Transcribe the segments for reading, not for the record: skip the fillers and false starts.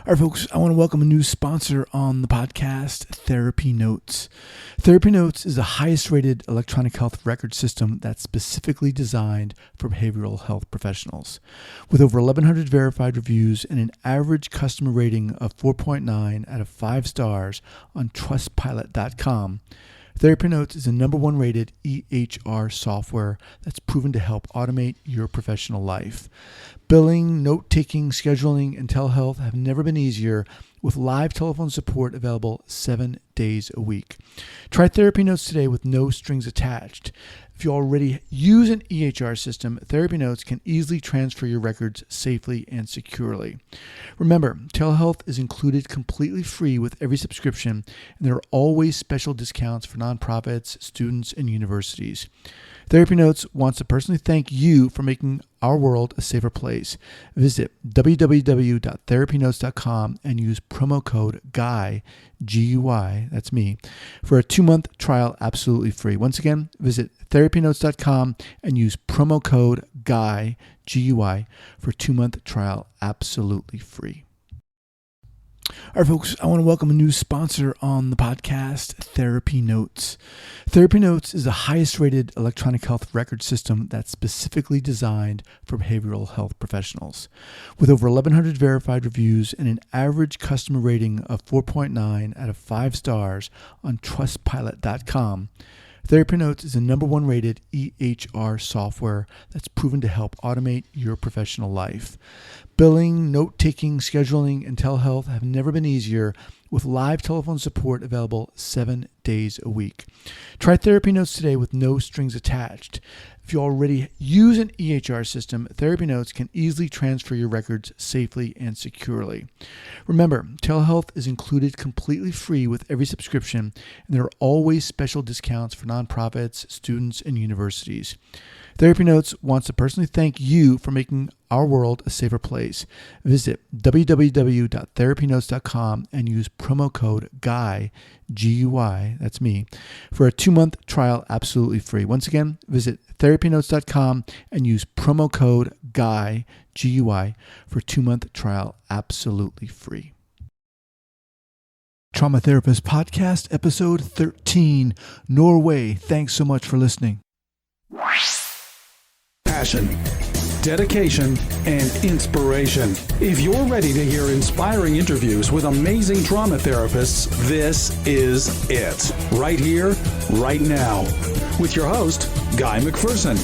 All right, folks, I want to welcome a new sponsor on the podcast, Therapy Notes. Therapy Notes is the highest rated electronic health record system that's specifically designed for behavioral health professionals. With over 1,100 verified reviews and an average customer rating of 4.9 out of 5 stars on trustpilot.com, Therapy Notes is the #1 rated EHR software that's proven to help automate your professional life. Billing, note-taking, scheduling, and telehealth have never been easier, with live telephone support available 7 days a week. Try Therapy Notes today with no strings attached. If you already use an EHR system, Therapy Notes can easily transfer your records safely and securely. Remember, telehealth is included completely free with every subscription, and there are always special discounts for nonprofits, students, and universities. Therapy Notes wants to personally thank you for making our world a safer place. Visit www.therapynotes.com and use promo code GUY, G-U-Y, that's me, for a 2-month trial absolutely free. Once again, visit therapynotes.com and use promo code GUY, G-U-Y, for a 2-month trial absolutely free. All right, folks, I want to welcome a new sponsor on the podcast, Therapy Notes. Therapy Notes is the highest rated electronic health record system that's specifically designed for behavioral health professionals. With over 1,100 verified reviews and an average customer rating of 4.9 out of 5 stars on trustpilot.com, Therapy Notes is the #1 rated EHR software that's proven to help automate your professional life. Billing, note-taking, scheduling, and telehealth have never been easier, with live telephone support available 7 days a week. Try Therapy Notes today with no strings attached. If you already use an EHR system, Therapy Notes can easily transfer your records safely and securely. Remember, telehealth is included completely free with every subscription, and there are always special discounts for nonprofits, students, and universities. Therapy Notes wants to personally thank you for making our world a safer place. Visit www.therapynotes.com and use promo code GUY, G-U-Y, that's me, for a 2-month trial absolutely free. Once again, visit therapynotes.com and use promo code GUY, G-U-Y, for a 2-month trial absolutely free. Trauma Therapist Podcast, Episode 13, Norway. Thanks so much for listening. Passion, dedication, and inspiration. If you're ready to hear inspiring interviews with amazing trauma therapists, this is it. Right here, right now. With your host, Guy McPherson.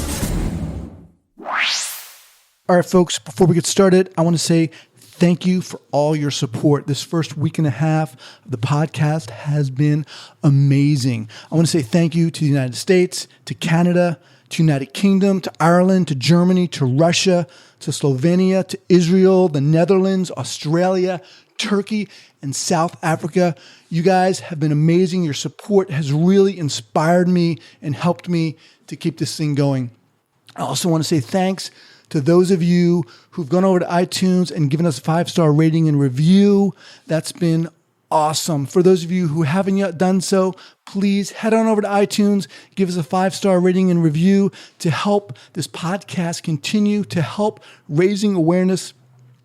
All right, folks, before we get started, I want to say thank you for all your support. This first week and a half of the podcast has been amazing. I want to say thank you to the United States, to Canada, to United Kingdom, to Ireland, to Germany, to Russia, to Slovenia, to Israel, the Netherlands, Australia, Turkey, and South Africa. You guys have been amazing. Your support has really inspired me and helped me to keep this thing going. I also want to say thanks to those of you who've gone over to iTunes and given us a 5-star rating and review. That's been awesome. For those of you who haven't yet done so, please head on over to iTunes, give us a 5-star rating and review to help this podcast continue to help raising awareness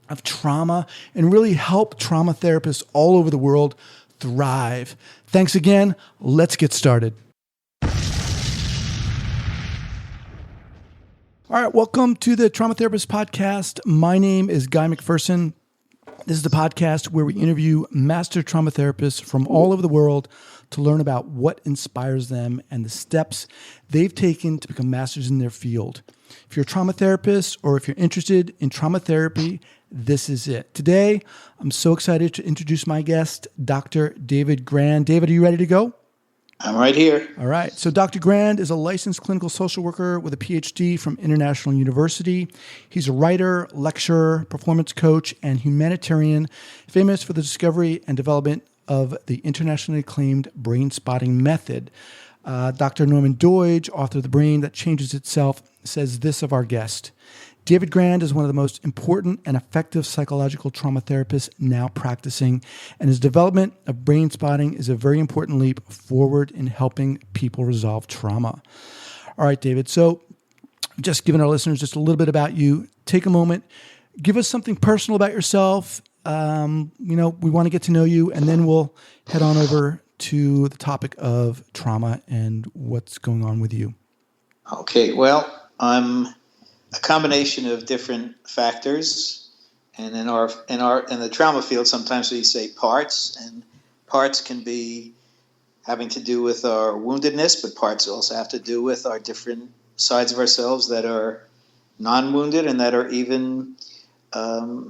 of trauma and really help trauma therapists all over the world thrive. Thanks again. Let's get started. All right, welcome to the Trauma Therapist Podcast. My name is Guy McPherson. This is the podcast where we interview master trauma therapists from all over the world to learn about what inspires them and the steps they've taken to become masters in their field. If you're a trauma therapist or if you're interested in trauma therapy, this is it. Today, I'm so excited to introduce my guest, Dr. David Grand. David, are you ready to go? I'm right here. All right. So Dr. Grand is a licensed clinical social worker with a PhD from International University. He's a writer, lecturer, performance coach, and humanitarian, famous for the discovery and development of the internationally acclaimed brain spotting method. Dr. Norman Doidge, author of The Brain That Changes Itself, says this of our guest: David Grand is one of the most important and effective psychological trauma therapists now practicing, and his development of brain spotting is a very important leap forward in helping people resolve trauma. All right, David, so just giving our listeners just a little bit about you. Take a moment, give us something personal about yourself, we want to get to know you, and then we'll head on over to the topic of trauma and what's going on with you. Okay, well, I'm a combination of different factors, and in the trauma field, sometimes we say parts, and parts can be having to do with our woundedness, but parts also have to do with our different sides of ourselves that are non-wounded and that are even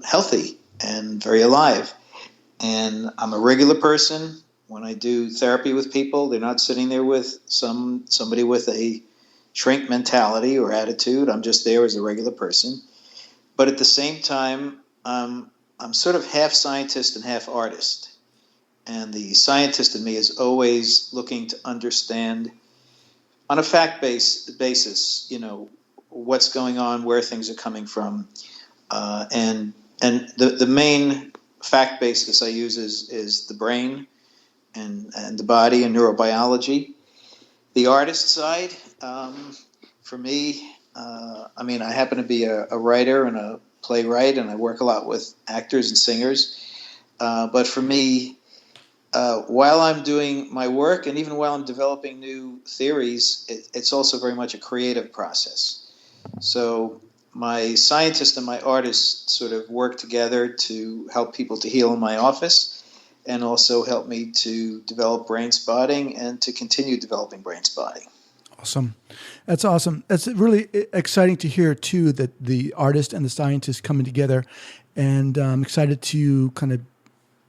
healthy and very alive. And I'm a regular person. When I do therapy with people, they're not sitting there with somebody with a shrink mentality or attitude. I'm just there as a regular person. But at the same time, I'm sort of half scientist and half artist. And the scientist in me is always looking to understand on a fact-based basis, what's going on, where things are coming from. And the main fact basis I use is the brain and the body and neurobiology. The artist side, for me, I happen to be a writer and a playwright, and I work a lot with actors and singers. But for me, while I'm doing my work and even while I'm developing new theories, it's also very much a creative process. So my scientist and my artist sort of work together to help people to heal in my office, and also help me to develop brain spotting and to continue developing brain spotting. Awesome. That's awesome. That's really exciting to hear, too, that the artist and the scientist coming together. And I'm excited to kind of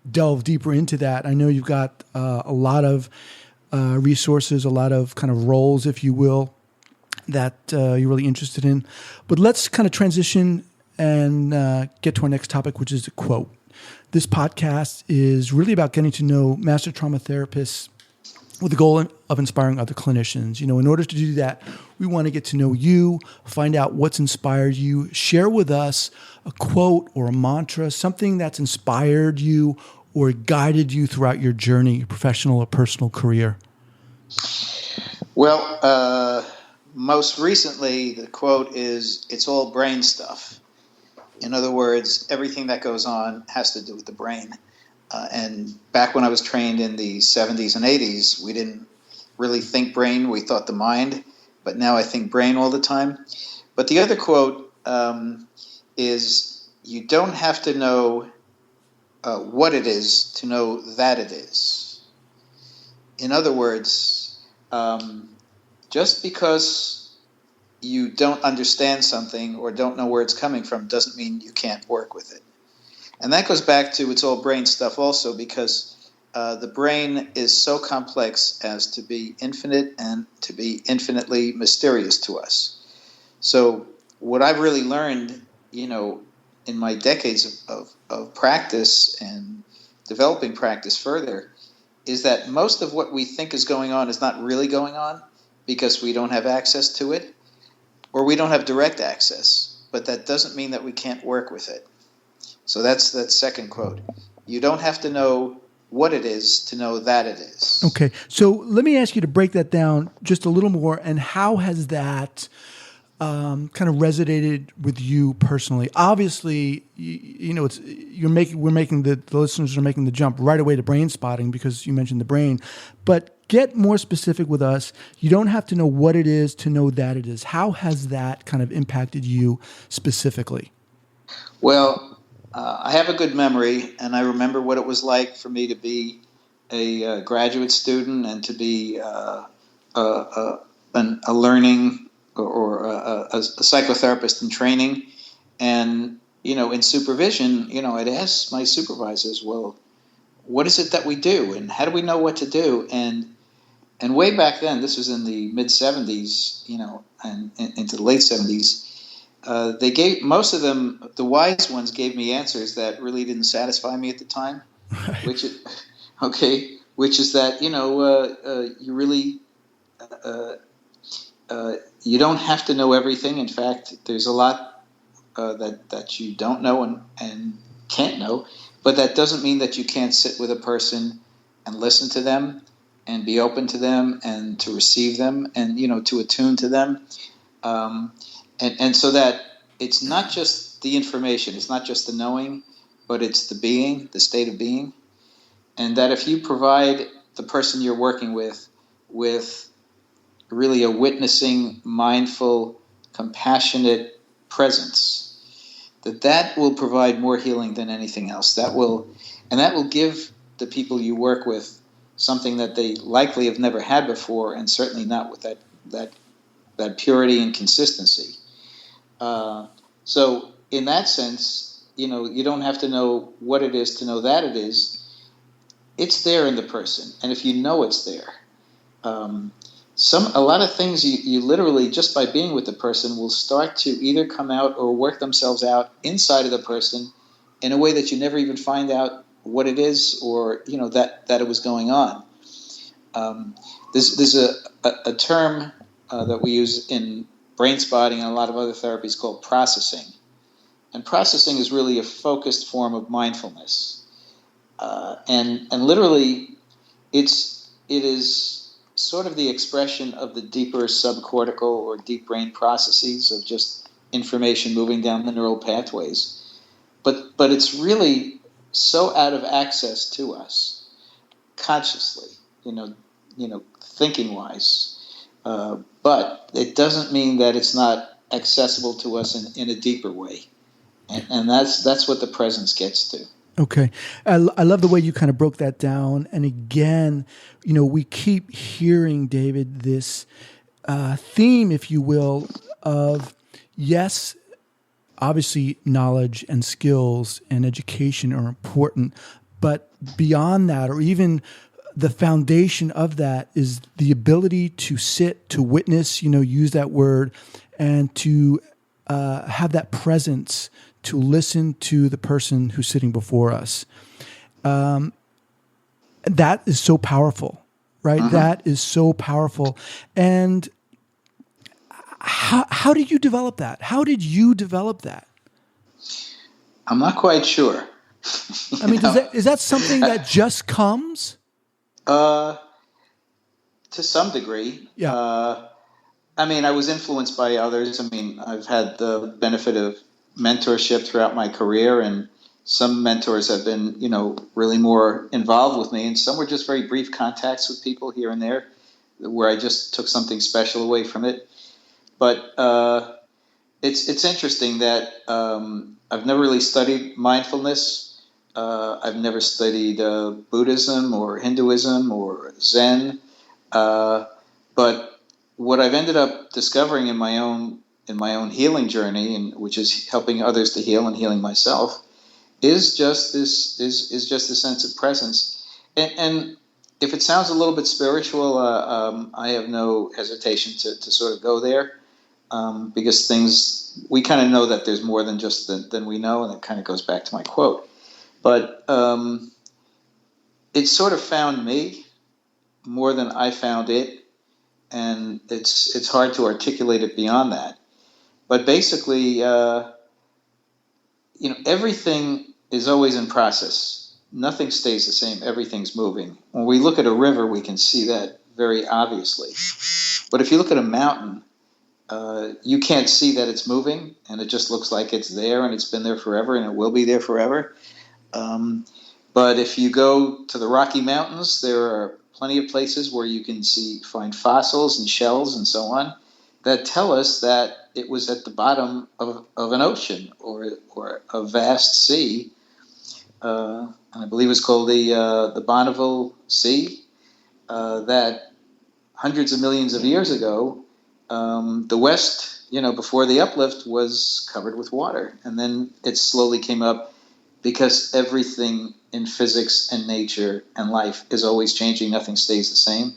delve deeper into that. I know you've got a lot of resources, a lot of kind of roles, if you will, that you're really interested in. But let's kind of transition and get to our next topic, which is a quote. This podcast is really about getting to know master trauma therapists with the goal of inspiring other clinicians. In order to do that, we want to get to know you, find out what's inspired you, share with us a quote or a mantra, something that's inspired you or guided you throughout your journey, your professional or personal career. Well, most recently, the quote is, "It's all brain stuff." In other words, everything that goes on has to do with the brain. And back when I was trained in the 70s and 80s, we didn't really think brain. We thought the mind. But now I think brain all the time. But the other quote is, "You don't have to know what it is to know that it is." In other words, just because you don't understand something or don't know where it's coming from doesn't mean you can't work with it. And that goes back to it's all brain stuff also, because the brain is so complex as to be infinite and to be infinitely mysterious to us. So what I've really learned, in my decades of practice and developing practice further, is that most of what we think is going on is not really going on because we don't have access to it, or we don't have direct access, but that doesn't mean that we can't work with it. So that's that second quote. You don't have to know what it is to know that it is. Okay, so let me ask you to break that down just a little more, and how has that kind of resonated with you personally? Obviously, the listeners are making the jump right away to brain spotting because you mentioned the brain, but get more specific with us. You don't have to know what it is to know that it is. How has that kind of impacted you specifically? Well, I have a good memory, and I remember what it was like for me to be a graduate student and to be a learning or a psychotherapist in training. And, in supervision, I'd ask my supervisors, well, what is it that we do? And how do we know what to do? And way back then, this was in the mid-'70s, and into the late '70s, they gave, most of them, the wise ones gave me answers that really didn't satisfy me at the time, Right. which is that, you really, you don't have to know everything. In fact, there's a lot that you don't know and can't know, but that doesn't mean that you can't sit with a person and listen to them and be open to them and to receive them and, to attune to them. And so that it's not just the information, it's not just the knowing, but it's the being, the state of being. And that if you provide the person you're working with really a witnessing, mindful, compassionate presence, that will provide more healing than anything else. That will give the people you work with something that they likely have never had before, and certainly not with that purity and consistency. So in that sense, you don't have to know what it is to know that it is. It's there in the person, and if you know it's there, a lot of things you literally, just by being with the person, will start to either come out or work themselves out inside of the person in a way that you never even find out what it is, or that it was going on. There's a term that we use in brain spotting and a lot of other therapies called processing, and processing is really a focused form of mindfulness. And literally, it is sort of the expression of the deeper subcortical or deep brain processes of just information moving down the neural pathways. But it's really so out of access to us consciously, thinking wise. But it doesn't mean that it's not accessible to us in a deeper way. And that's what the presence gets to. Okay. I love the way you kind of broke that down. And again, we keep hearing, David, this theme, if you will, of, yes, obviously knowledge and skills and education are important, but beyond that, or even the foundation of that, is the ability to sit, to witness, use that word, and to have that presence to listen to the person who's sitting before us. That is so powerful, right? Uh-huh. That is so powerful. And how did you develop that? How did you develop that? I'm not quite sure. I mean, is that something that just comes? To some degree. Yeah. I mean, I was influenced by others. I mean, I've had the benefit of mentorship throughout my career, and some mentors have been, really more involved with me, and some were just very brief contacts with people here and there where I just took something special away from it. But it's interesting that I've never really studied mindfulness. I've never studied Buddhism or Hinduism or Zen. But what I've ended up discovering in my own healing journey, and which is helping others to heal and healing myself, is just this sense of presence. And if it sounds a little bit spiritual, I have no hesitation to sort of go there, because we kind of know that there's more than just than we know, and it kind of goes back to my quote. But it sort of found me more than I found it. And it's hard to articulate it beyond that. But basically, everything is always in process. Nothing stays the same. Everything's moving. When we look at a river, we can see that very obviously. But if you look at a mountain, you can't see that it's moving, and it just looks like it's there, and it's been there forever, and it will be there forever. But if you go to the Rocky Mountains, there are plenty of places where you can find fossils and shells and so on that tell us that it was at the bottom of an ocean or a vast sea. And I believe it's called the Bonneville Sea. That hundreds of millions of years ago, the West, before the uplift, was covered with water, and then it slowly came up, because everything in physics and nature and life is always changing. Nothing stays the same.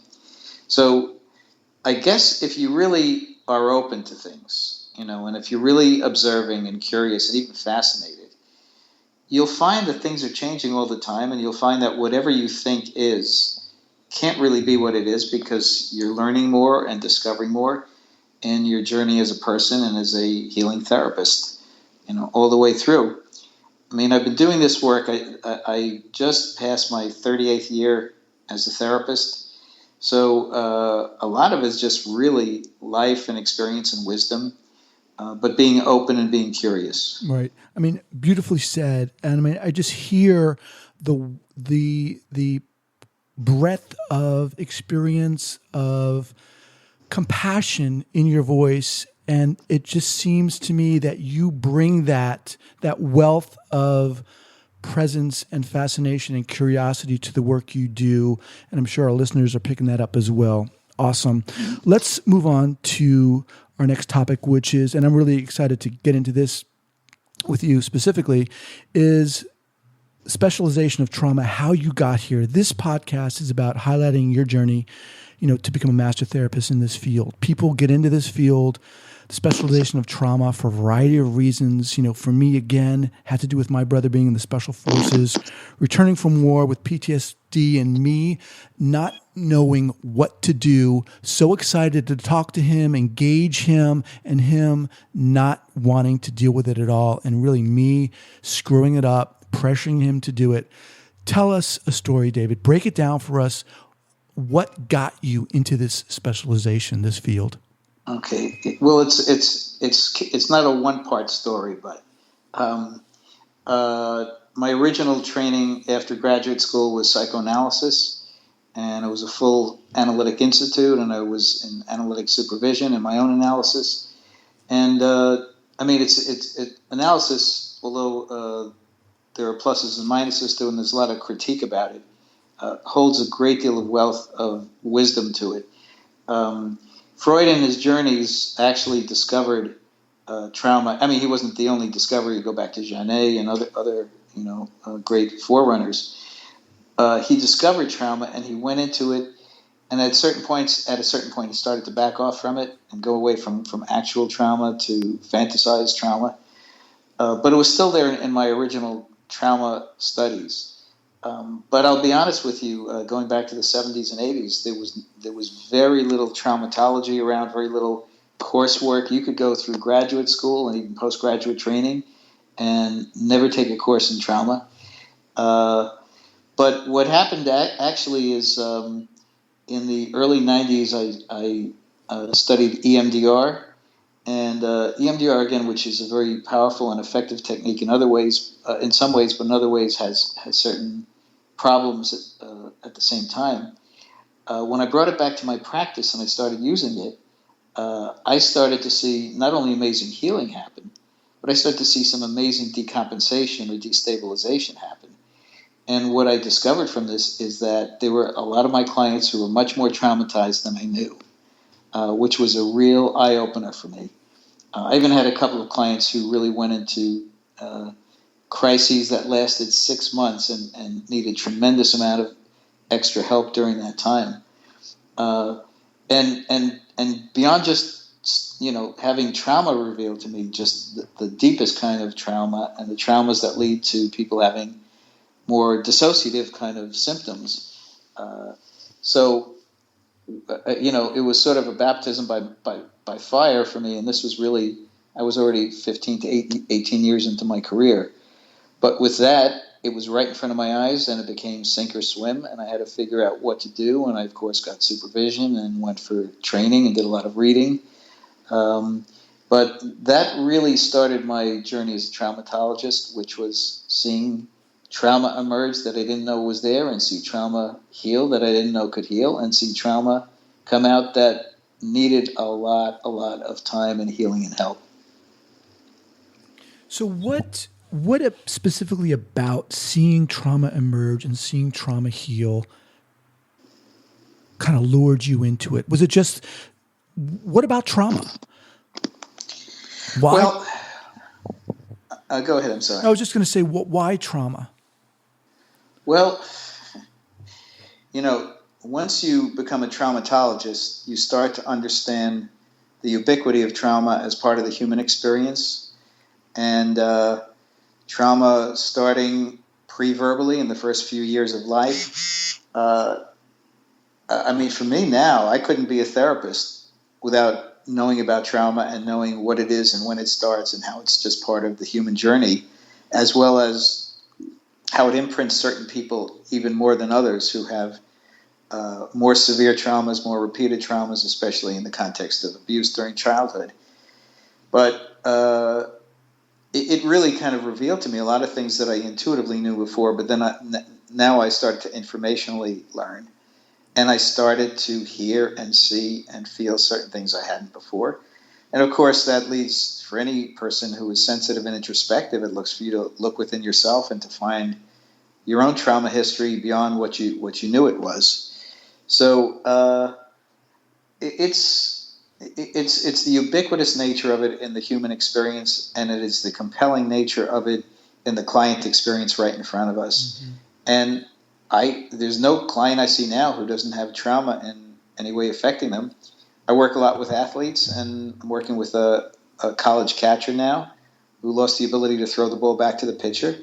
So I guess if you really are open to things, and if you're really observing and curious and even fascinated, you'll find that things are changing all the time, and you'll find that whatever you think is can't really be what it is, because you're learning more and discovering more in your journey as a person and as a healing therapist, all the way through. I mean, I've been doing this work. I just passed my 38th year as a therapist. So a lot of it is just really life and experience and wisdom. but being open and being curious. Right. I mean, beautifully said. And I mean, I just hear the breadth of experience, of compassion in your voice, and it just seems to me that you bring that wealth of presence and fascination and curiosity to the work you do, and I'm sure our listeners are picking that up as well. Awesome. Let's move on to our next topic, which is, and I'm really excited to get into this with you specifically, is specialization of trauma, how you got here. This podcast is about highlighting your journey, to become a master therapist in this field. People get into this field, the specialization of trauma, for a variety of reasons. For me, again, had to do with my brother being in the special forces, returning from war with PTSD, and me not knowing what to do, so excited to talk to him, engage him, and him not wanting to deal with it at all, and really me screwing it up, pressuring him to do it. Tell us a story, David. Break it down for us. What got you into this specialization, this field? Okay. Well, it's not a one-part story, but my original training after graduate school was psychoanalysis, and it was a full analytic institute, and I was in analytic supervision and my own analysis. And analysis, although there are pluses and minuses to it, and there's a lot of critique about it, holds a great deal of wealth of wisdom to it. Freud in his journeys actually discovered trauma. I mean, he wasn't the only discoverer. You go back to Janet and other great forerunners. He discovered trauma, and he went into it. And at a certain point, he started to back off from it and go away from actual trauma to fantasized trauma. But it was still there in my original trauma studies. But I'll be honest with you, going back to the 70s and 80s, there was very little traumatology around, very little coursework. You could go through graduate school and even postgraduate training and never take a course in trauma. But what happened actually is in the early 90s, I studied EMDR. And EMDR, again, which is a very powerful and effective technique in other ways, in some ways, but in other ways has certain problems at the same time. When I brought it back to my practice and I started using it, I started to see not only amazing healing happen, but I started to see some amazing decompensation or destabilization happen. And what I discovered from this is that there were a lot of my clients who were much more traumatized than I knew, which was a real eye-opener for me. I even had a couple of clients who really went into crises that lasted 6 months and needed tremendous amount of extra help during that time. And beyond just having trauma revealed to me, just the deepest kind of trauma and the traumas that lead to people having more dissociative kind of symptoms. It was sort of a baptism by fire for me, and this was really, I was already 15 to 18 years into my career. But with that, it was right in front of my eyes, and it became sink or swim, and I had to figure out what to do, and I, of course, got supervision and went for training and did a lot of reading. But that really started my journey as a traumatologist, which was seeing trauma emerge that I didn't know was there, and see trauma heal that I didn't know could heal, and see trauma come out that needed a lot of time and healing and help. So what specifically about seeing trauma emerge and seeing trauma heal kind of lured you into it? Was it just, what about trauma? Why? Well, go ahead, I'm sorry. I was just going to say, why trauma? Well, once you become a traumatologist, you start to understand the ubiquity of trauma as part of the human experience. And trauma starting pre-verbally in the first few years of life. For me now, I couldn't be a therapist without knowing about trauma and knowing what it is and when it starts and how it's just part of the human journey, as well as how it imprints certain people even more than others who have more severe traumas, more repeated traumas, especially in the context of abuse during childhood. But it really kind of revealed to me a lot of things that I intuitively knew before, but then now I started to informationally learn. And I started to hear and see and feel certain things I hadn't before. And of course, that leads for any person who is sensitive and introspective, it looks for you to look within yourself and to find your own trauma history beyond what you knew it was. So it's the ubiquitous nature of it in the human experience, and it is the compelling nature of it in the client experience right in front of us. Mm-hmm. And there's no client I see now who doesn't have trauma in any way affecting them. I work a lot with athletes, and I'm working with a college catcher now who lost the ability to throw the ball back to the pitcher.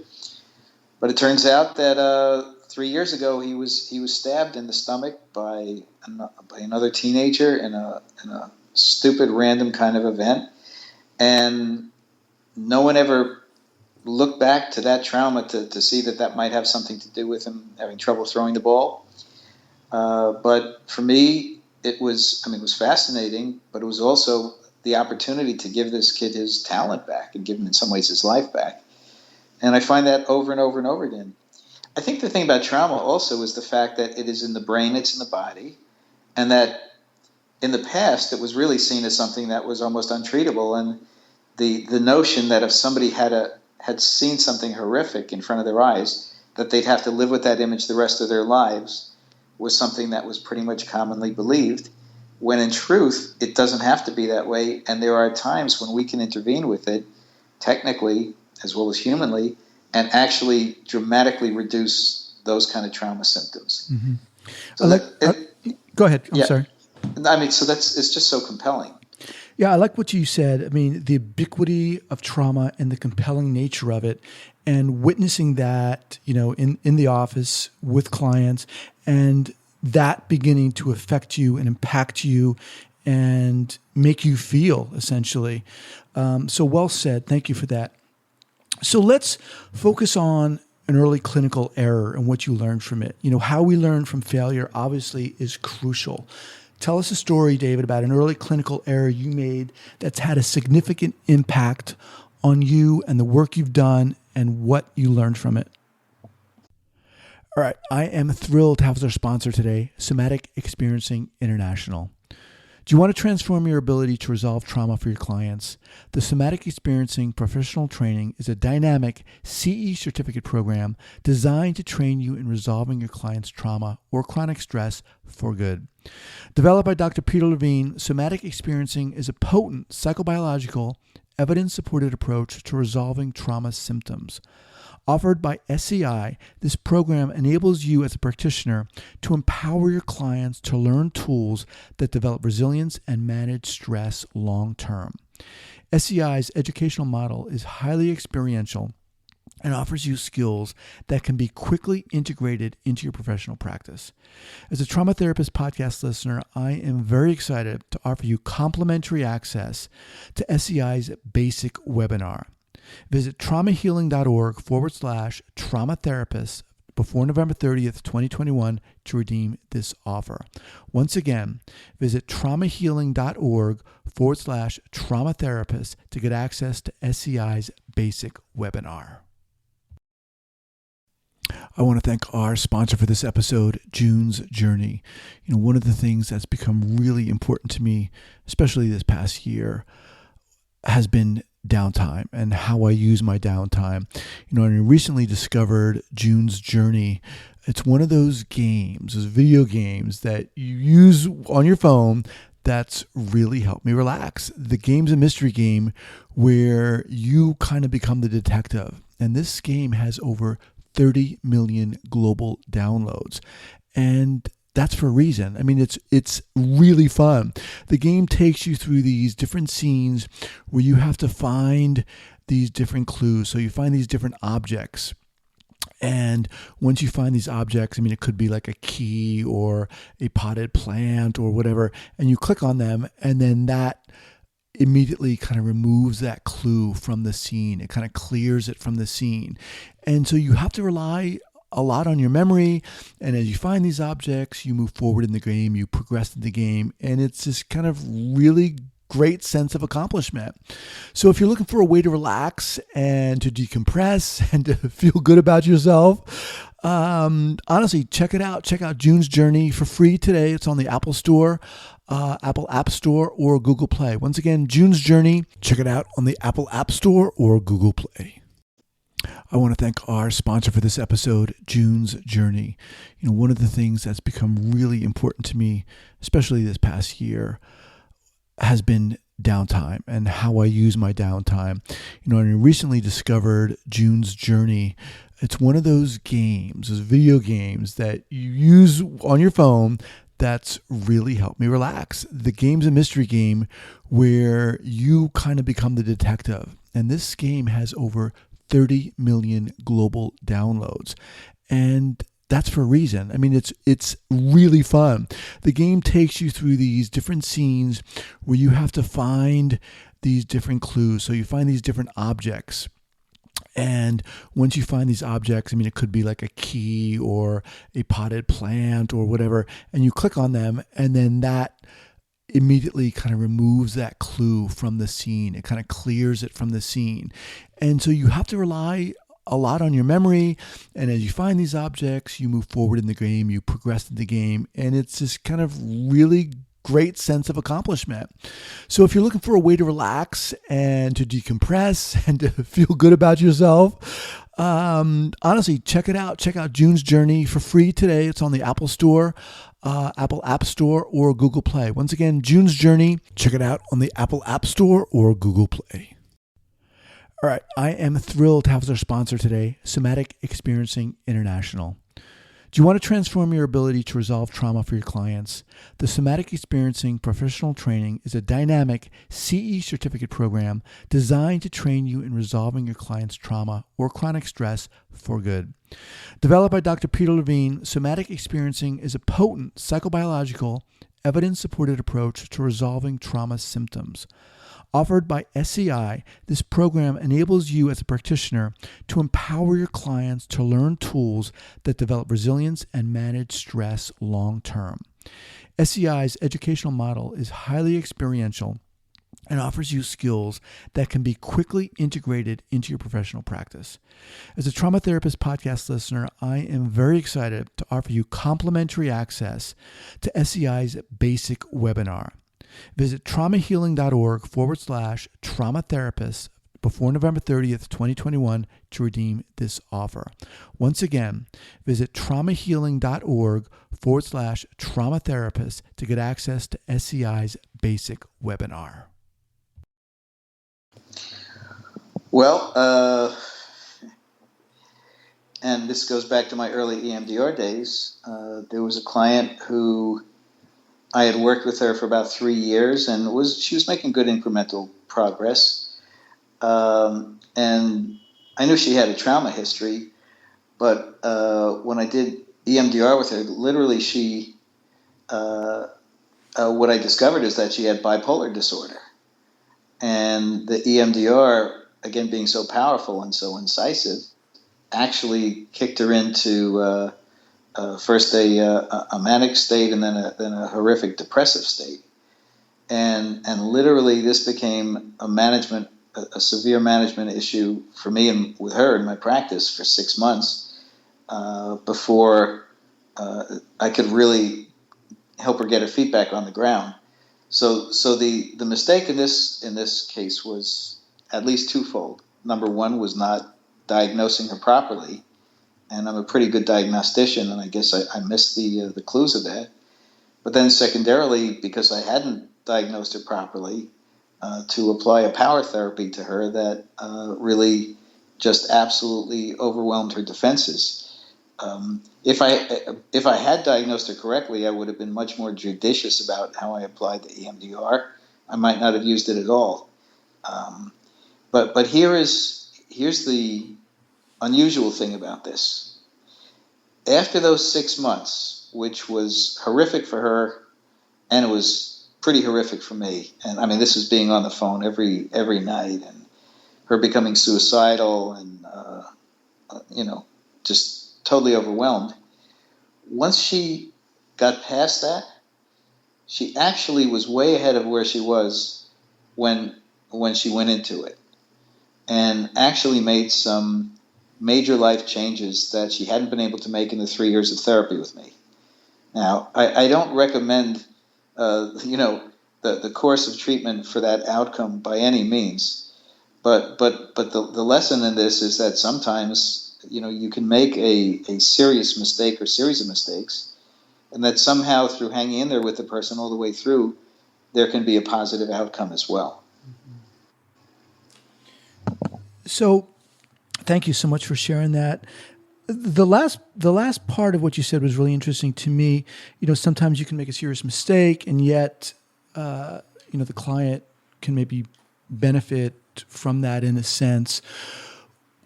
But it turns out that 3 years ago he was stabbed in the stomach by another teenager in a stupid random kind of event, and no one ever look back to that trauma to see that might have something to do with him having trouble throwing the ball. But for me, it was fascinating, but it was also the opportunity to give this kid his talent back and give him in some ways his life back. And I find that over and over and over again. I think the thing about trauma also is the fact that it is in the brain, it's in the body, and that in the past it was really seen as something that was almost untreatable. And the notion that if somebody had seen something horrific in front of their eyes, that they'd have to live with that image the rest of their lives was something that was pretty much commonly believed, when in truth, it doesn't have to be that way. And there are times when we can intervene with it, technically as well as humanly, and actually dramatically reduce those kind of trauma symptoms. Mm-hmm. So go ahead. I'm sorry. So it's just so compelling. Yeah, I like what you said. I mean, the ubiquity of trauma and the compelling nature of it, and witnessing that, in the office with clients, and that beginning to affect you and impact you and make you feel, essentially. So well said. Thank you for that. So let's focus on an early clinical error and what you learned from it. How we learn from failure obviously is crucial. Tell us a story, David, about an early clinical error you made that's had a significant impact on you and the work you've done and what you learned from it. All right, I am thrilled to have as our sponsor today, Somatic Experiencing International. Do you want to transform your ability to resolve trauma for your clients? The Somatic Experiencing Professional Training is a dynamic CE certificate program designed to train you in resolving your client's trauma or chronic stress for good. Developed by Dr. Peter Levine, Somatic Experiencing is a potent psychobiological, evidence-supported approach to resolving trauma symptoms. Offered by SCI, this program enables you as a practitioner to empower your clients to learn tools that develop resilience and manage stress long term. SCI's educational model is highly experiential and offers you skills that can be quickly integrated into your professional practice. As a Trauma Therapist podcast listener, I am very excited to offer you complimentary access to SCI's basic webinar. Visit traumahealing.org/trauma therapist before November 30th, 2021 to redeem this offer. Once again, visit traumahealing.org/trauma therapist to get access to SCI's basic webinar. I want to thank our sponsor for this episode, June's Journey. One of the things that's become really important to me, especially this past year, has been downtime and how I use my downtime. I recently discovered June's Journey. It's one of those games, those video games that you use on your phone that's really helped me relax. The game's a mystery game where you kind of become the detective. And this game has over 30 million global downloads. And that's for a reason. It's really fun. The game takes you through these different scenes where you have to find these different clues. So you find these different objects. And once you find these objects, it could be like a key or a potted plant or whatever, and you click on them, and then that immediately kind of removes that clue from the scene. It kind of clears it from the scene. And so you have to rely a lot on your memory, and as you find these objects, you move forward in the game, you progress in the game, and it's this kind of really great sense of accomplishment. So if you're looking for a way to relax and to decompress and to feel good about yourself, honestly, check it out. Check out June's Journey for free today. It's on the Apple Store, Apple App Store, or Google Play. Once again, June's Journey. Check it out on the Apple App Store or Google Play. I want to thank our sponsor for this episode, June's Journey. One of the things that's become really important to me, especially this past year, has been downtime and how I use my downtime. I recently discovered June's Journey. It's one of those games, those video games that you use on your phone that's really helped me relax. The game's a mystery game where you kind of become the detective. And this game has over 30 million global downloads. And that's for a reason. It's really fun. The game takes you through these different scenes where you have to find these different clues. So you find these different objects. And once you find these objects, it could be like a key or a potted plant or whatever, and you click on them, and then that immediately kind of removes that clue from the scene. It kind of clears it from the scene. And so you have to rely a lot on your memory. And as you find these objects, you move forward in the game, you progress in the game, and it's this kind of really great sense of accomplishment. So if you're looking for a way to relax and to decompress and to feel good about yourself, honestly, check it out. Check out June's Journey for free today. It's on the Apple Store, Apple App Store, or Google Play. Once again, June's Journey. Check it out on the Apple App Store or Google Play. All right, I am thrilled to have as our sponsor today, Somatic Experiencing International. Do you want to transform your ability to resolve trauma for your clients? The Somatic Experiencing Professional Training is a dynamic CE certificate program designed to train you in resolving your client's trauma or chronic stress for good. Developed by Dr. Peter Levine, Somatic Experiencing is a potent psychobiological, evidence-supported approach to resolving trauma symptoms. Offered by SCI, this program enables you as a practitioner to empower your clients to learn tools that develop resilience and manage stress long term. SCI's educational model is highly experiential and offers you skills that can be quickly integrated into your professional practice. As a Trauma Therapist podcast listener, I am very excited to offer you complimentary access to SCI's basic webinar. Visit traumahealing.org/trauma therapist before November 30th, 2021 to redeem this offer. Once again, visit traumahealing.org/trauma therapist to get access to SCI's basic webinar. Well, and this goes back to my early EMDR days. There was a client who I had worked with her for about 3 years, and she was making good incremental progress. And I knew she had a trauma history, but when I did EMDR with her, literally what I discovered is that she had bipolar disorder. And the EMDR, again, being so powerful and so incisive, actually kicked her into first a manic state and then a horrific depressive state, and literally this became a severe management issue for me and with her in my practice for 6 months before I could really help her get her feet back on the ground. So the mistake in this case was at least twofold. Number one was not diagnosing her properly. And I'm a pretty good diagnostician, and I guess I missed the clues of that. But then secondarily, because I hadn't diagnosed her properly, to apply a power therapy to her that really just absolutely overwhelmed her defenses. If I had diagnosed her correctly, I would have been much more judicious about how I applied the EMDR. I might not have used it at all. But here's the unusual thing about this. After those 6 months, which was horrific for her, and it was pretty horrific for me, and I mean, this was being on the phone every night, and her becoming suicidal, and just totally overwhelmed. Once she got past that, she actually was way ahead of where she was when she went into it, and actually made some major life changes that she hadn't been able to make in the 3 years of therapy with me. Now, I don't recommend, the course of treatment for that outcome by any means, but the lesson in this is that sometimes, you can make a serious mistake or series of mistakes, and that somehow through hanging in there with the person all the way through, there can be a positive outcome as well. So, thank you so much for sharing that. The last part of what you said was really interesting to me. Sometimes you can make a serious mistake, and yet, the client can maybe benefit from that in a sense.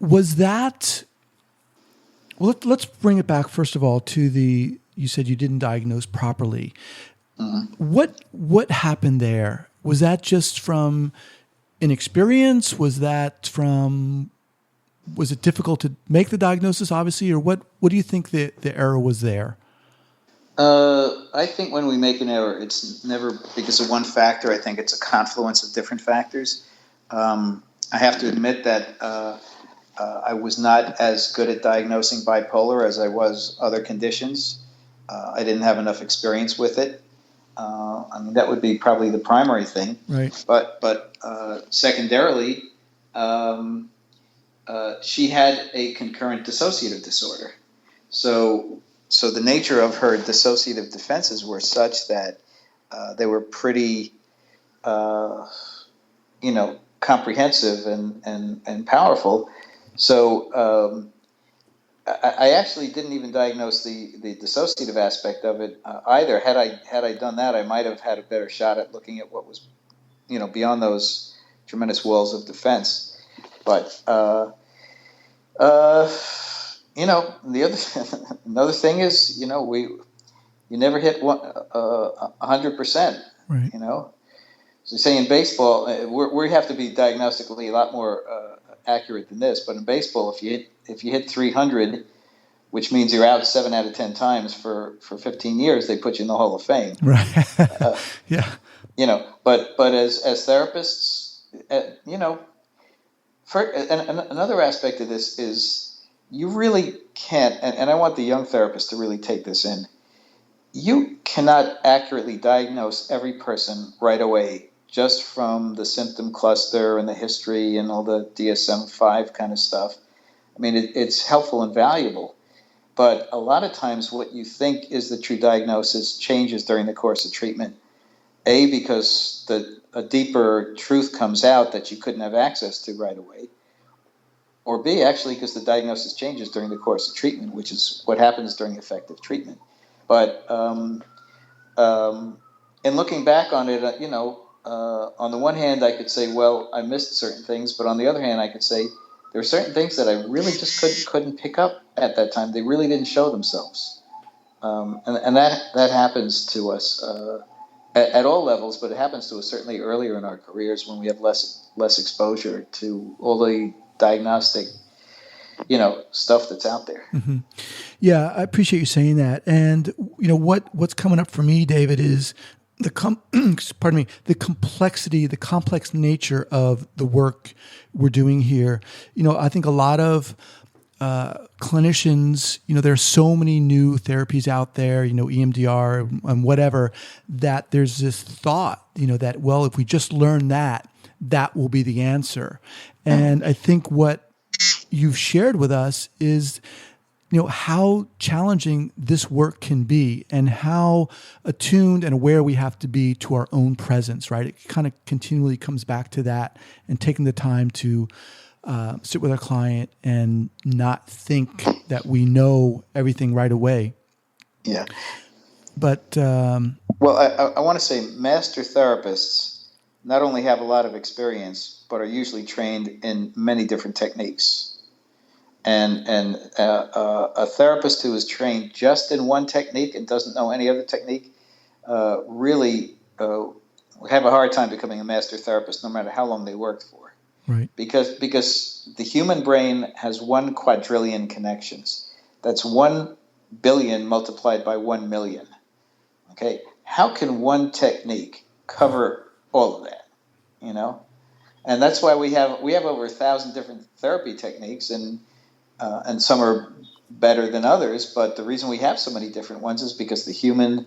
Was that? Well, let's bring it back first of all to you said you didn't diagnose properly. Mm-hmm. What happened there? Was that just from inexperience? Was it difficult to make the diagnosis, obviously, or what do you think the error was there? I think when we make an error, it's never because of one factor. I think it's a confluence of different factors. I have to admit that I was not as good at diagnosing bipolar as I was other conditions. I didn't have enough experience with it. That would be probably the primary thing. Right. But secondarily, she had a concurrent dissociative disorder. So the nature of her dissociative defenses were such that they were pretty, comprehensive and powerful. So I actually didn't even diagnose the dissociative aspect of it either. Had I done that, I might have had a better shot at looking at what was, beyond those tremendous walls of defense. But another thing is, you never hit 100%. Right. So say in baseball, we have to be diagnostically a lot more accurate than this. But in baseball, if you hit 300, which means you're out 7 out of 10 times for 15 years, they put you in the Hall of Fame. Right. Yeah. But as therapists, another aspect of this is you really can't, and I want the young therapists to really take this in. You cannot accurately diagnose every person right away just from the symptom cluster and the history and all the DSM-5 kind of stuff. It's helpful and valuable, but a lot of times what you think is the true diagnosis changes during the course of treatment. A, because a deeper truth comes out that you couldn't have access to right away, or B, actually because the diagnosis changes during the course of treatment, which is what happens during effective treatment. But in looking back on it, on the one hand, I could say, well, I missed certain things, but on the other hand, I could say there are certain things that I really just couldn't pick up at that time. They really didn't show themselves, and that happens to us at all levels, but it happens to us certainly earlier in our careers when we have less exposure to all the diagnostic, stuff that's out there. Mm-hmm. Yeah, I appreciate you saying that. And what's coming up for me, David, is the complexity, the complex nature of the work we're doing here. I think a lot of clinicians, there are so many new therapies out there, EMDR and whatever, that there's this thought, that, well, if we just learn that will be the answer. And I think what you've shared with us is, how challenging this work can be and how attuned and aware we have to be to our own presence, right? It kind of continually comes back to that, and taking the time to sit with our client and not think that we know everything right away. Yeah. But well, I want to say master therapists not only have a lot of experience, but are usually trained in many different techniques. And a therapist who is trained just in one technique and doesn't know any other technique really have a hard time becoming a master therapist, no matter how long they worked for. Right. Because the human brain has 1 quadrillion connections. That's 1 billion multiplied by 1 million. Okay, how can one technique cover all of that? you know, and that's why we have over 1,000 different therapy techniques, and some are better than others. But the reason we have so many different ones is because the human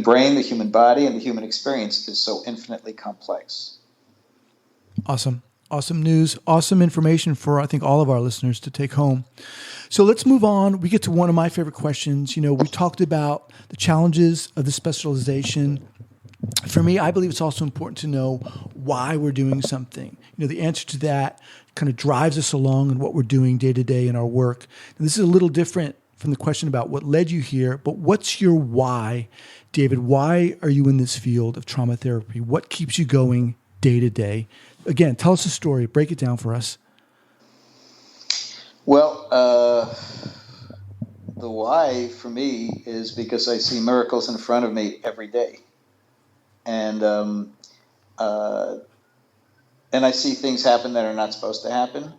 brain, the human body, and the human experience is so infinitely complex. Awesome. Awesome news. Awesome information for, I think, all of our listeners to take home. So let's move on. We get to one of my favorite questions. We talked about the challenges of the specialization. For me, I believe it's also important to know why we're doing something. The answer to that kind of drives us along in what we're doing day to day in our work. And this is a little different from the question about what led you here, but what's your why, David? Why are you in this field of trauma therapy? What keeps you going day to day? Again, tell us a story. Break it down for us. Well, the why for me is because I see miracles in front of me every day, and I see things happen that are not supposed to happen.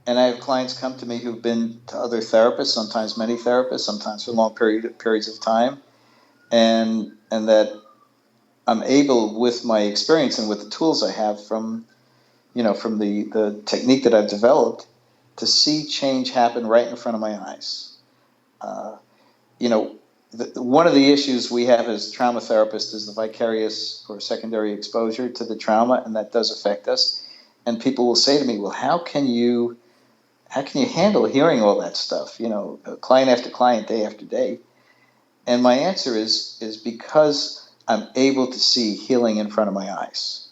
And I have clients come to me who've been to other therapists, sometimes many therapists, sometimes for long periods of time, and that I'm able, with my experience and with the tools I have from the technique that I've developed, to see change happen right in front of my eyes. One of the issues we have as trauma therapists is the vicarious or secondary exposure to the trauma, and that does affect us. And people will say to me, "Well, how can you handle hearing all that stuff? Client after client, day after day." And my answer is because I'm able to see healing in front of my eyes.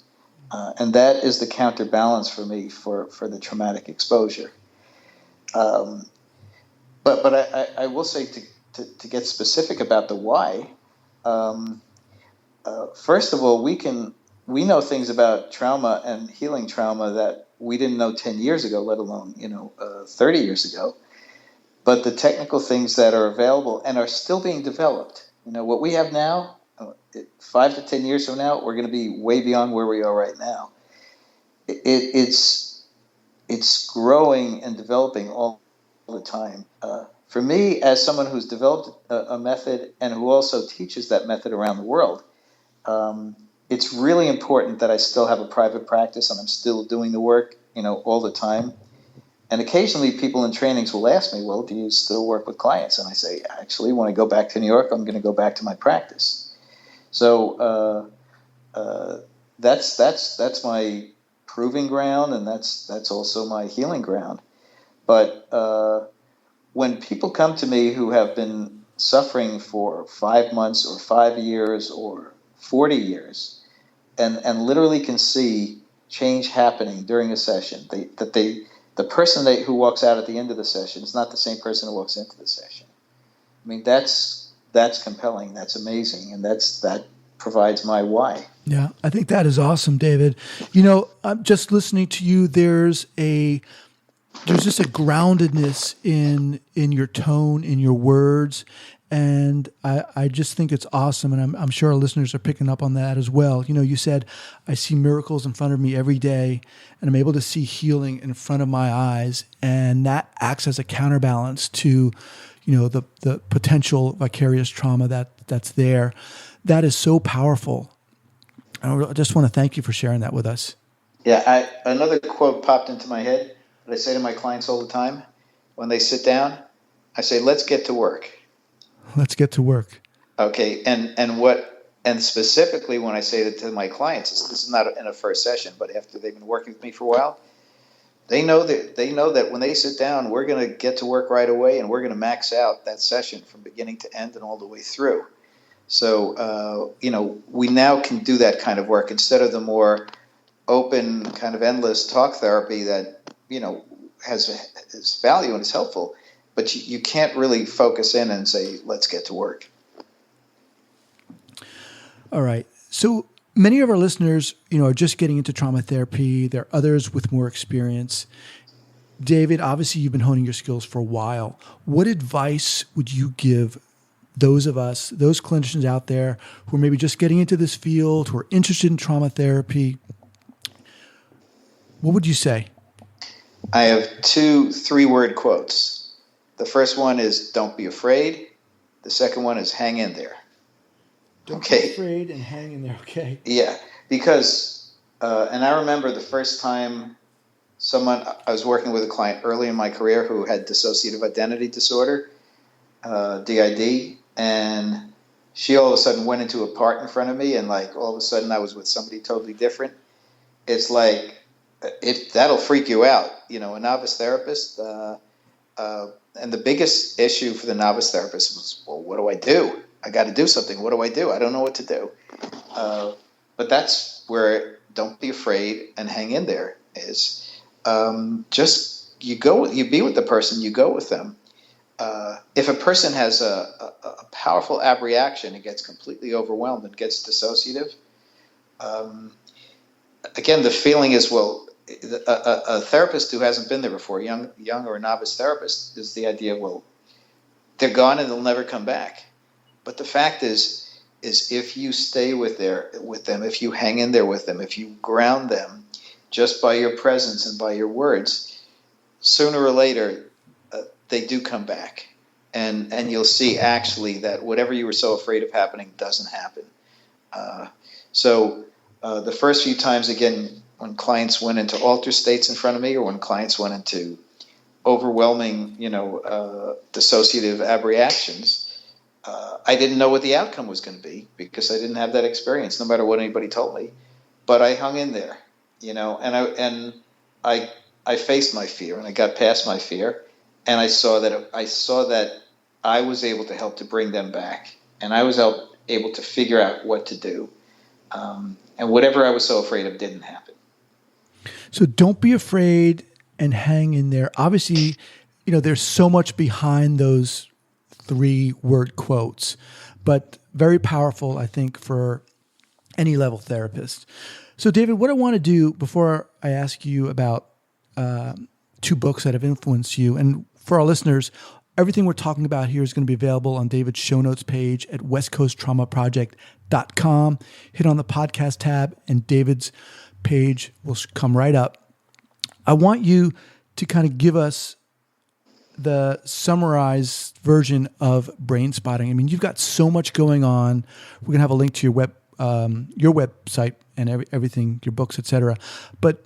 And that is the counterbalance for me for the traumatic exposure. But I will say to get specific about the why. First of all, we know things about trauma and healing trauma that we didn't know 10 years ago, let alone 30 years ago. But the technical things that are available and are still being developed, what we have now, 5 to 10 years from now, we're going to be way beyond where we are right now. It's growing and developing all the time. For me, as someone who's developed a method and who also teaches that method around the world, it's really important that I still have a private practice and I'm still doing the work, all the time. And occasionally people in trainings will ask me, "Well, do you still work with clients?" And I say, "Actually, when I go back to New York, I'm going to go back to my practice." So that's my proving ground, and that's also my healing ground. But when people come to me who have been suffering for 5 months or 5 years or 40 years, and literally can see change happening during a session, the person who walks out at the end of the session is not the same person who walks into the session. I mean, that's compelling. That's amazing, and that provides my why. Yeah, I think that is awesome, David. I'm just listening to you. There's just a groundedness in your tone, in your words, and I just think it's awesome, and I'm sure our listeners are picking up on that as well. You said, "I see miracles in front of me every day, and I'm able to see healing in front of my eyes," and that acts as a counterbalance to, the potential vicarious trauma that's there. That is so powerful. I just want to thank you for sharing that with us. Yeah, another quote popped into my head that I say to my clients all the time. When they sit down, I say, "Let's get to work." Let's get to work. Okay, and specifically when I say that to my clients, this is not in a first session, but after they've been working with me for a while, they know that when they sit down, we're going to get to work right away, and we're going to max out that session from beginning to end and all the way through. So we now can do that kind of work instead of the more open, kind of endless talk therapy that has value and is helpful, but you can't really focus in and say, "Let's get to work." All right. So many of our listeners, are just getting into trauma therapy. There are others with more experience. David, obviously you've been honing your skills for a while. What advice would you give those of us, those clinicians out there who are maybe just getting into this field, who are interested in trauma therapy? What would you say? I have 2 3-word quotes. The first one is, "Don't be afraid." The second one is, "Hang in there." Don't be afraid and hang in there. Okay. Yeah, because And I remember the first time I was working with a client early in my career who had dissociative identity disorder, DID, and she all of a sudden went into a part in front of me, and like all of a sudden I was with somebody totally different. It's like that'll freak you out, a novice therapist. And the biggest issue for the novice therapist was, well, what do I do? I got to do something. What do I do? I don't know what to do. But that's where don't be afraid and hang in there is just you be with the person, you go with them. If a person has a powerful abreaction and gets completely overwhelmed and gets dissociative, again, the feeling is, well, a therapist who hasn't been there before, young or a novice therapist, is the idea, well, they're gone and they'll never come back. But the fact is if you stay with them, if you hang in there with them, if you ground them just by your presence and by your words, sooner or later they do come back, and you'll see actually that whatever you were so afraid of happening doesn't happen. So the first few times, again, when clients went into altered states in front of me, or when clients went into overwhelming, dissociative abreactions, I didn't know what the outcome was going to be because I didn't have that experience, no matter what anybody told me. But I hung in there, and I faced my fear, and I got past my fear, and I saw that I was able to help to bring them back, and I was able to figure out what to do, and whatever I was so afraid of didn't happen. So don't be afraid and hang in there. Obviously, there's so much behind those 3-word quotes, but very powerful, I think, for any level therapist. So David, what I want to do before I ask you about 2 books that have influenced you, and for our listeners, everything we're talking about here is going to be available on David's show notes page at westcoasttraumaproject.com. Hit on the podcast tab and David's page will come right up. I want you to kind of give us the summarized version of brain spotting. I mean, you've got so much going on. We're going to have a link to your website and everything, your books, etc. But,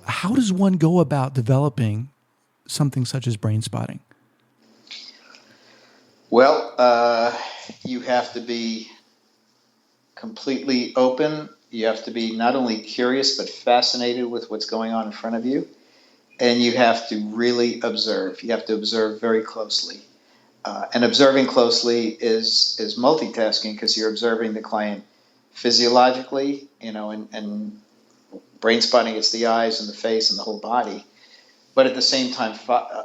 how does one go about developing something such as brain spotting? Well, you have to be completely open. You have to be not only curious, but fascinated with what's going on in front of you. And you have to really observe. You have to observe very closely. And observing closely is multitasking because you're observing the client physiologically, and brain spotting, it's the eyes and the face and the whole body. But at the same time,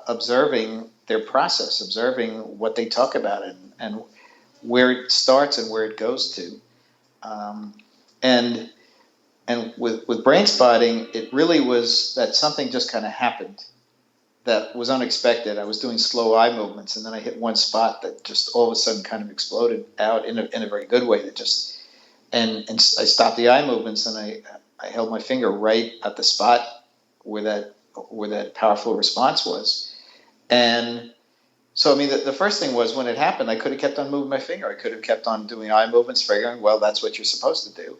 observing their process, observing what they talk about and where it starts and where it goes to. And with brain spotting, it really was that something just kind of happened that was unexpected. I was doing slow eye movements, and then I hit one spot that just all of a sudden kind of exploded out in a very good way. And I stopped the eye movements, and I held my finger right at the spot where that powerful response was. And so, I mean, the first thing was when it happened, I could have kept on moving my finger. I could have kept on doing eye movements, figuring, well, that's what you're supposed to do.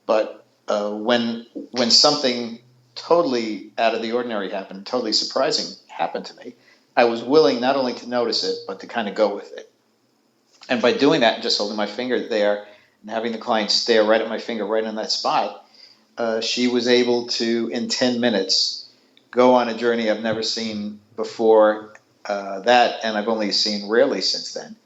But when something totally out of the ordinary happened, totally surprising happened to me, I was willing not only to notice it, but to kind of go with it. And by doing that and just holding my finger there and having the client stare right at my finger right on that spot, she was able to, in 10 minutes, go on a journey I've never seen before that, and I've only seen rarely since then.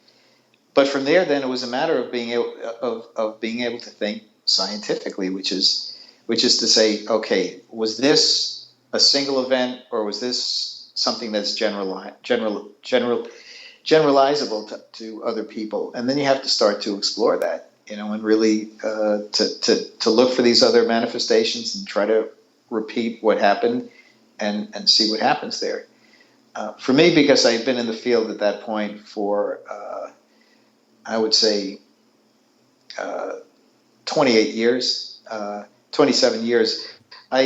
But from there, then it was a matter of being able to think scientifically, which is to say, okay, was this a single event, or was this something that's generalizable to other people? And then you have to start to explore that, and really to look for these other manifestations and try to repeat what happened and see what happens there. For me, because I had been in the field at that point for I would say 28 years, 27 years, I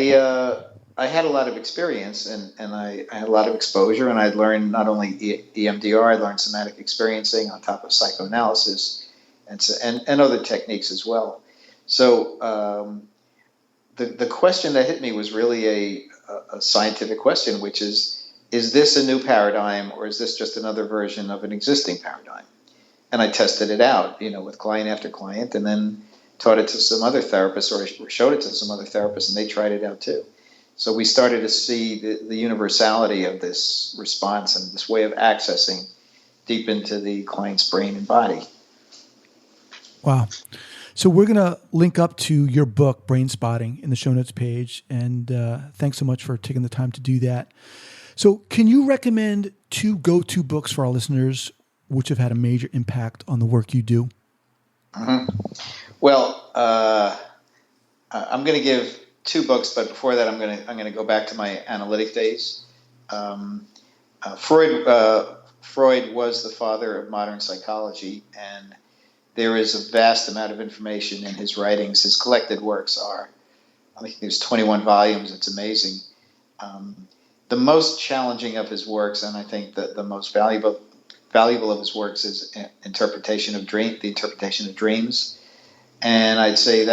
had a lot of experience and I had a lot of exposure, and I'd learned not only EMDR, I learned somatic experiencing on top of psychoanalysis and other techniques as well. So the question that hit me was really a scientific question, which is this a new paradigm, or is this just another version of an existing paradigm? And I tested it out, with client after client, and then taught it to some other therapists, or showed it to some other therapists, and they tried it out too. So we started to see the universality of this response and this way of accessing deep into the client's brain and body. Wow. So we're going to link up to your book, Brain Spotting, in the show notes page. And thanks so much for taking the time to do that. So can you recommend 2 go-to books for our listeners which have had a major impact on the work you do? Mm-hmm. Well, I'm going to give 2 books, but before that, I'm going to go back to my analytic days. Freud was the father of modern psychology, and there is a vast amount of information in his writings. His collected works I think there's 21 volumes. It's amazing. The most challenging of his works, and I think that the most valuable of his works, is the interpretation of dreams. And I'd say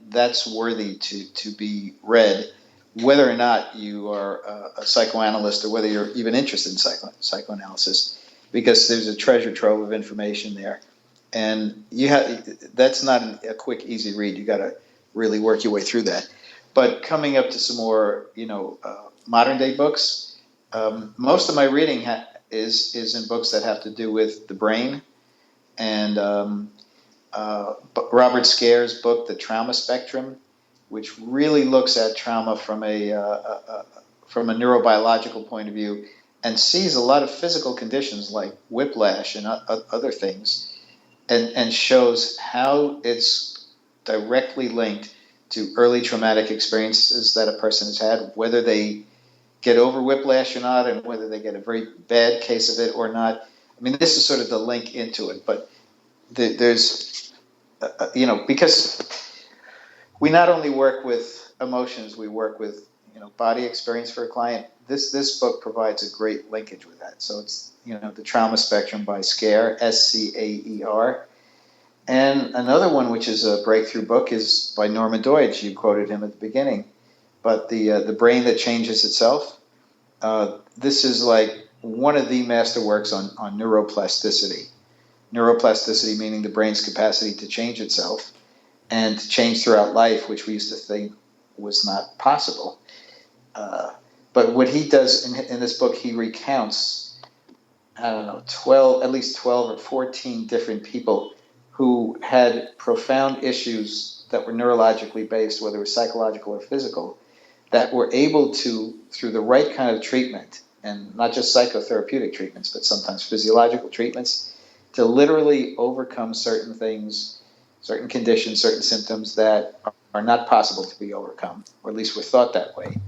that's worthy to be read, whether or not you are a psychoanalyst or whether you're even interested in psychoanalysis, because there's a treasure trove of information there. And that's not a quick, easy read. You got to really work your way through that. But coming up to some more, modern day books, most of my reading is in books that have to do with the brain, and Robert Scare's book, The Trauma Spectrum, which really looks at trauma from a neurobiological point of view, and sees a lot of physical conditions like whiplash and other things, and shows how it's directly linked to early traumatic experiences that a person has had, whether they get over whiplash or not, and whether they get a very bad case of it or not. I mean, this is sort of the link into it, but there's, because we not only work with emotions, we work with, body experience for a client. This book provides a great linkage with that. So it's, The Trauma Spectrum by Scare, Scaer. And another one, which is a breakthrough book, is by Norman Doidge. You quoted him at the beginning. But the Brain That Changes Itself. This is like one of the masterworks on neuroplasticity. Neuroplasticity meaning the brain's capacity to change itself and to change throughout life, which we used to think was not possible. But what he does in this book, he recounts, at least 12 or 14 different people who had profound issues that were neurologically based, whether it was psychological or physical, that were able to, through the right kind of treatment, and not just psychotherapeutic treatments, but sometimes physiological treatments, to literally overcome certain things, certain conditions, certain symptoms that are not possible to be overcome, or at least were thought that way.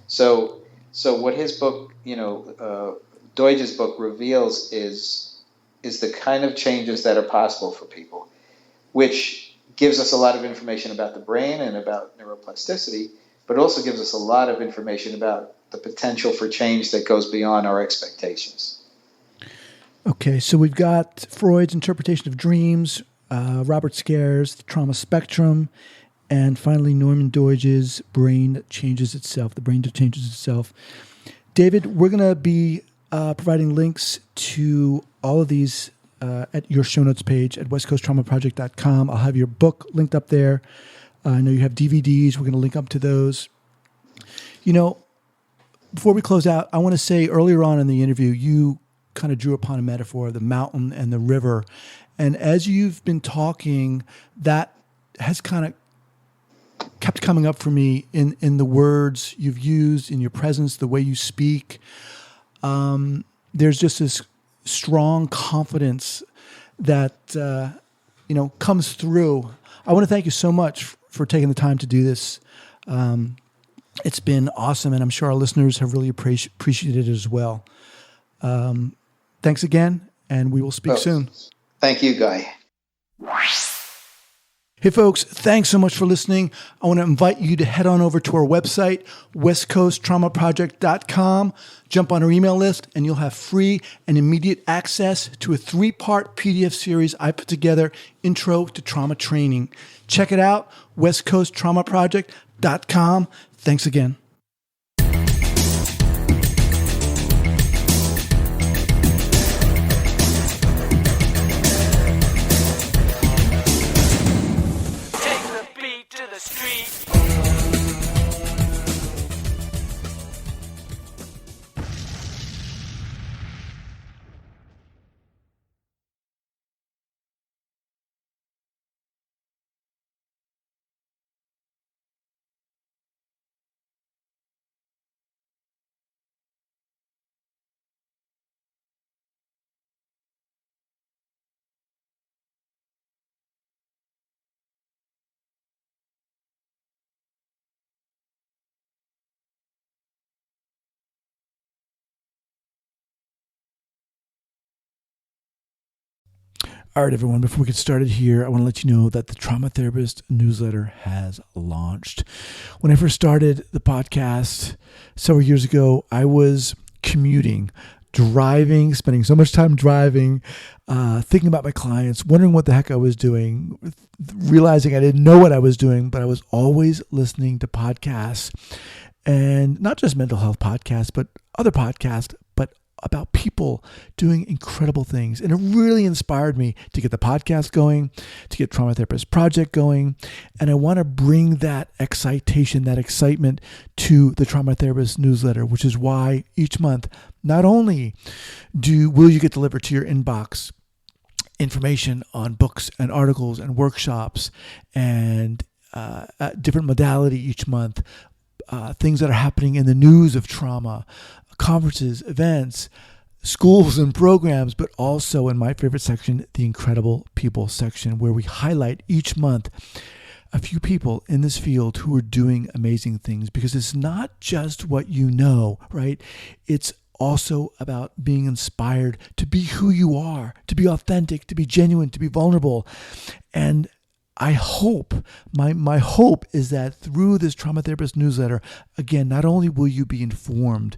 So what his book, Doidge's book reveals is the kind of changes that are possible for people, which gives us a lot of information about the brain and about neuroplasticity, but also gives us a lot of information about the potential for change that goes beyond our expectations. Okay, so we've got Freud's interpretation of dreams, Robert Scare's The Trauma Spectrum, and finally Norman Doidge's Brain That Changes Itself, The Brain That Changes Itself. David, we're going to be providing links to all of these at your show notes page at westcoasttraumaproject.com. I'll have your book linked up there. I know you have DVDs. We're going to link up to those. Before we close out, I want to say earlier on in the interview, you kind of drew upon a metaphor of the mountain and the river. And as you've been talking, that has kind of kept coming up for me in the words you've used, in your presence, the way you speak. There's just this strong confidence that, comes through. I want to thank you so much for taking the time to do this. It's been awesome, and I'm sure our listeners have really appreciated it as well. Thanks again, and we will speak soon. Thank you, Guy. Hey, folks, thanks so much for listening. I want to invite you to head on over to our website, westcoasttraumaproject.com. Jump on our email list, and you'll have free and immediate access to a 3-part PDF series I put together, Intro to Trauma Training. Check it out, West Coast Trauma Project. traumatherapistnewsletter.com. Thanks again. Take the beat to the street. All right, everyone, before we get started here, I want to let you know that the Trauma Therapist newsletter has launched. When I first started the podcast several years ago, I was commuting, driving, spending so much time driving, thinking about my clients, wondering what the heck I was doing, realizing I didn't know what I was doing, but I was always listening to podcasts, and not just mental health podcasts, but other podcasts, but about people doing incredible things. And it really inspired me to get the podcast going, to get Trauma Therapist Project going. And I want to bring that excitation, that excitement to the Trauma Therapist newsletter, which is why each month, not only will you get delivered to your inbox information on books and articles and workshops and different modality each month, things that are happening in the news of trauma, conferences, events, schools and programs, but also in my favorite section, the Incredible People section, where we highlight each month a few people in this field who are doing amazing things, because it's not just what you know, right? It's also about being inspired to be who you are, to be authentic, to be genuine, to be vulnerable. And I hope, my hope is that through this Trauma Therapist newsletter, again, not only will you be informed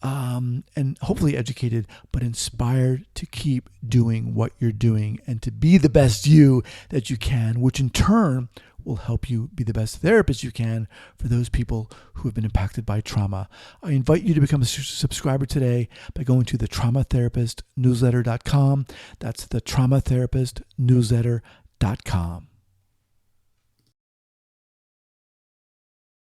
and hopefully educated, but inspired to keep doing what you're doing and to be the best you that you can, which in turn will help you be the best therapist you can for those people who have been impacted by trauma. I invite you to become a subscriber today by going to the traumatherapistnewsletter.com. That's the traumatherapistnewsletter.com.